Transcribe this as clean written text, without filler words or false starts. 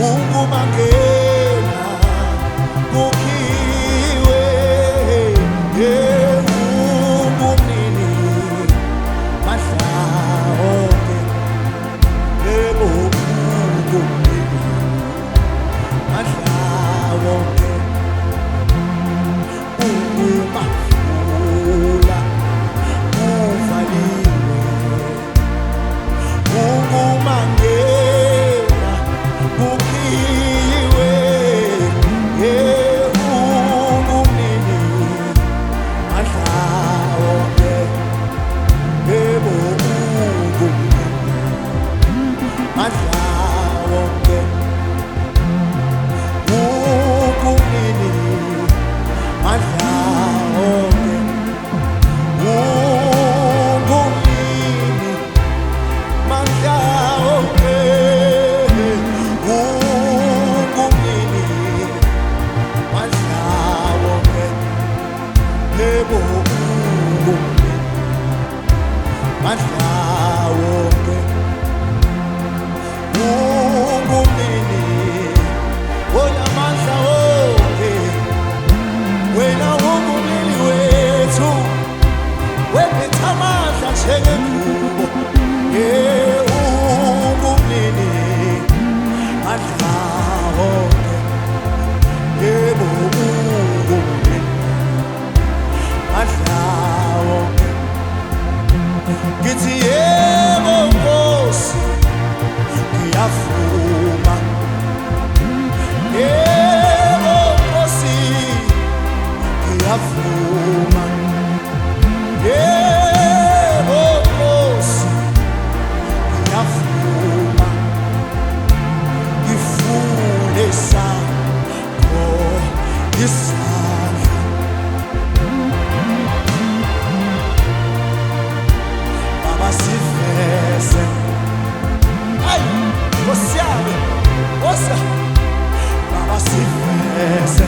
ungumangena kukiwe ungumnini mahlange yebo ungumnini mahlange ungumafula uvaliwe ungumangena kukiwe ungumnini mahlange yebo ungumnini mahlange ungumnini mahlange ungumnini mahlange ungumnini mahlange yebo ungumnini mahlange ungumnini onamandla wonke wena ungumnini wethu wephethe amandla njengengubo ungumnini mahla wonke yebo ungumnini mahla wonke ngithi yebo Nkosi ngiyavuma yebo Nkosi ngiyavuma yebo Nkosi ngiyavuma ngifune sakho isandla Baba siveze ayi Nkosi yami Baba siveze